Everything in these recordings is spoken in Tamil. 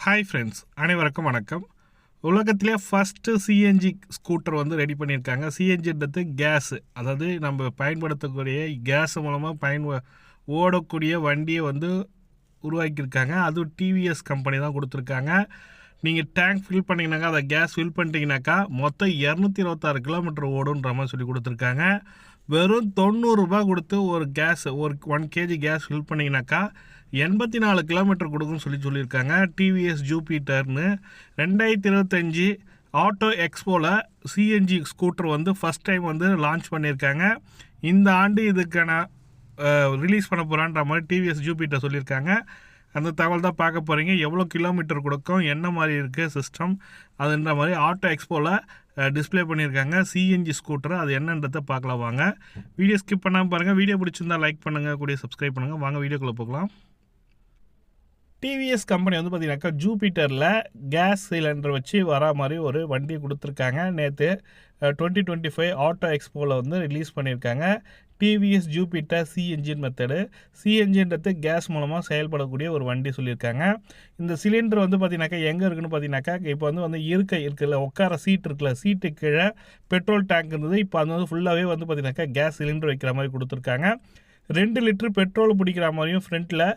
ஹாய் ஃப்ரெண்ட்ஸ், அனைவருக்கும் வணக்கம். உலகத்திலே ஃபஸ்ட்டு சிஎன்ஜி ஸ்கூட்டர் வந்து ரெடி பண்ணியிருக்காங்க. சிஎன்ஜின்றது கேஸு, அதாவது நம்ம பயன்படுத்தக்கூடிய கேஸ் மூலமாக ஓடக்கூடிய வண்டியை வந்து உருவாக்கியிருக்காங்க. அதுவும் டிவிஎஸ் கம்பெனி தான் கொடுத்துருக்காங்க. நீங்கள் டேங்க் ஃபில் பண்ணிங்கனாக்கா, அதை கேஸ் ஃபில் பண்ணிட்டீங்கனாக்கா மொத்தம் 226 கிலோமீட்டர் ஓடுன்ற மாதிரி சொல்லி கொடுத்துருக்காங்க. வெறும் 90 ரூபா கொடுத்து ஒரு கேஸ், ஒரு 1 kg கேஸ் ஃபில் பண்ணிங்கனாக்கா 84 கிலோமீட்டர் கொடுக்குன்னு சொல்லியிருக்காங்க. டிவிஎஸ் ஜூபிட்டர்னு 2025 ஆட்டோ எக்ஸ்போவில் சிஎன்ஜி ஸ்கூட்டர் வந்து ஃபஸ்ட் டைம் வந்து லான்ச் பண்ணியிருக்காங்க. இந்த ஆண்டு இதுக்கான ரிலீஸ் பண்ண போகிறான்ற மாதிரி டிவிஎஸ் ஜூபிட்டர் சொல்லியிருக்காங்க. அந்த தகவல் தான் பார்க்க போகிறீங்க. எவ்வளோ கிலோமீட்டர் கொடுக்கும், என்ன மாதிரி இருக்குது சிஸ்டம், அதுன்ற மாதிரி ஆட்டோ எக்ஸ்போவில் டிஸ்பிளே பண்ணியிருக்காங்க சிஎன்ஜி ஸ்கூட்டர். அது என்னன்றதை பார்க்கலாம் வாங்க. வீடியோ ஸ்கிப் பண்ணாமல் பாருங்கள். வீடியோ பிடிச்சிருந்தால் லைக் பண்ணுங்கள், கூட சப்ஸ்கிரைப் பண்ணுங்கள். வாங்க வீடியோக்குள்ளே போகலாம். டிவிஎஸ் கம்பெனி வந்து பார்த்தீங்கன்னாக்கா ஜூபிட்டரில் கேஸ் சிலிண்டர் வச்சு வரா மாதிரி ஒரு வண்டி கொடுத்துருக்காங்க. நேற்று 2025 ஆட்டோ எக்ஸ்போவில் வந்து ரிலீஸ் பண்ணியிருக்காங்க. டிவிஎஸ் ஜூபிட்டர் சிஎன்ஜின் மெத்தடு. சிஎன்ஜின்றது கேஸ் மூலமாக செயல்படக்கூடிய ஒரு வண்டி சொல்லியிருக்காங்க. இந்த சிலிண்டர் வந்து பார்த்தீங்கன்னாக்கா எங்கே இருக்குன்னு பார்த்தீங்கன்னாக்கா, இப்போ வந்து இருக்குல்ல, உட்கார சீட் இருக்குல்ல, சீட்டு கீழே பெட்ரோல் டேங்க் இருந்தது. இப்போ அது வந்து ஃபுல்லாகவே வந்து பார்த்தீங்கன்னாக்கா கேஸ் சிலிண்டர் வைக்கிற மாதிரி கொடுத்துருக்காங்க. 2 லிட்டர் பெட்ரோல் பிடிக்கிற மாதிரியும் ஃப்ரண்ட்டில்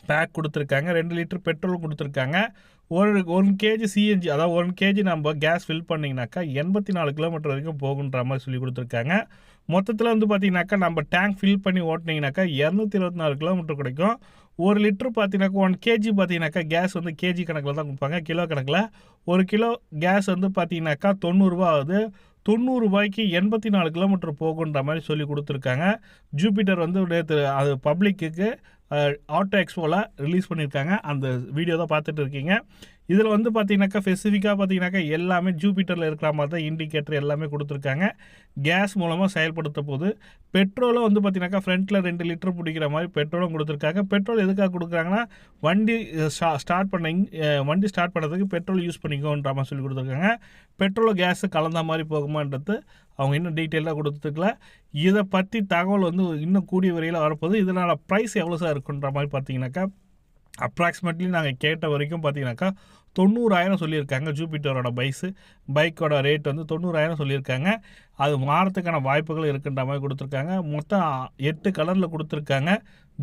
பேக் கொடுத்துருக்காங்க. 2 லிட்டர் பெட்ரோல் கொடுத்துருக்காங்க. ஒன் கேஜி சிஎன்ஜி, அதாவது 1 kg நம்ம கேஸ் ஃபில் பண்ணிங்கனாக்கா 84 கிலோமீட்டர் வரைக்கும் போகுன்ற மாதிரி சொல்லி கொடுத்துருக்காங்க. மொத்தத்தில் வந்து பார்த்திங்கனாக்கா நம்ம டேங்க் ஃபில் பண்ணி ஓட்டினீங்கனாக்கா 224 கிலோமீட்டர் கிடைக்கும். 1 லிட்டர் பார்த்தீங்கன்னாக்கா 1 kg பார்த்தீங்கன்னாக்கா கேஸ் வந்து கேஜி கணக்கில் தான் கொடுப்பாங்க, கிலோ கணக்கில். 1 கிலோ கேஸ் வந்து பார்த்தீங்கன்னாக்கா 90 ரூபா ஆகுது. 90 ரூபாய்க்கு 84 கிலோமீட்டர் போகுன்ற மாதிரி சொல்லி கொடுத்துருக்காங்க. ஜூபிட்டர் வந்து நேற்று அது பப்ளிக்கு ஆட்டோ எக்ஸ்போவில் ரிலீஸ் பண்ணியிருக்காங்க. அந்த வீடியோ தான் பார்த்துட்டு இருக்கீங்க. இதில் வந்து பார்த்தீங்கன்னாக்கா ஸ்பெசிஃபிக்காக பார்த்தீங்கன்னாக்கா எல்லாமே ஜூபிட்டரில் இருக்கிற மாதிரி தான் இண்டிகேட்டர் எல்லாமே கொடுத்துருக்காங்க. கேஸ் மூலமாக செயல்படுத்த போது பெட்ரோலும் வந்து பார்த்தீங்கன்னாக்கா ஃப்ரண்ட்டில் 2 லிட்டர் பிடிக்கிற மாதிரி பெட்ரோலும் கொடுத்துருக்காங்க. பெட்ரோல் எதுக்காக கொடுக்குறாங்கன்னா, வண்டி ஸ்டார்ட் பண்ணுறதுக்கு பெட்ரோல் யூஸ் பண்ணிக்கோன்ற மாதிரி சொல்லி கொடுத்துருக்காங்க. பெட்ரோல் கேஸு கலந்த மாதிரி போகுமான்றது அவங்க இன்னும் டீட்டெயிலாக கொடுத்துருக்கல. இதை பற்றி தகவல் வந்து இன்னும் கூடிய விரைவில் வரப்போகுது. இதனால் ப்ரைஸ் எவ்வளோ சார் இருக்குன்ற மாதிரி பார்த்தீங்கன்னாக்கா, அப்ராக்சிமேட்லி நாங்கள் கேட்ட வரைக்கும் பார்த்தீங்கன்னாக்கா 90,000 சொல்லியிருக்காங்க. ஜூபிட்டரோட பைக்கோட ரேட் வந்து 90,000 சொல்லியிருக்காங்க. அது மாறத்துக்கான வாய்ப்புகள் இருக்குன்ற மாதிரி கொடுத்துருக்காங்க. மொத்தம் 8 கலரில் கொடுத்துருக்காங்க.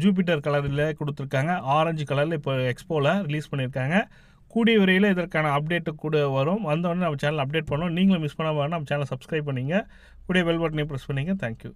ஜூபிட்டர் கலரில் கொடுத்துருக்காங்க. ஆரஞ்சு கலரில் இப்போ எக்ஸ்போவில் ரிலீஸ் பண்ணியிருக்காங்க. கூடிய விரைவில் இதற்கான அப்டேட்டு கூட வரும். வந்தோடனே நம்ம சேனல் அப்டேட் பண்ணுவோம். நீங்களும் மிஸ் பண்ணாமல் நம்ம சேனலை சப்ஸ்கிரைப் பண்ணிங்க, கூடிய பெல் பட்டனையும் ப்ரெஸ் பண்ணிங்க. தேங்க்யூ.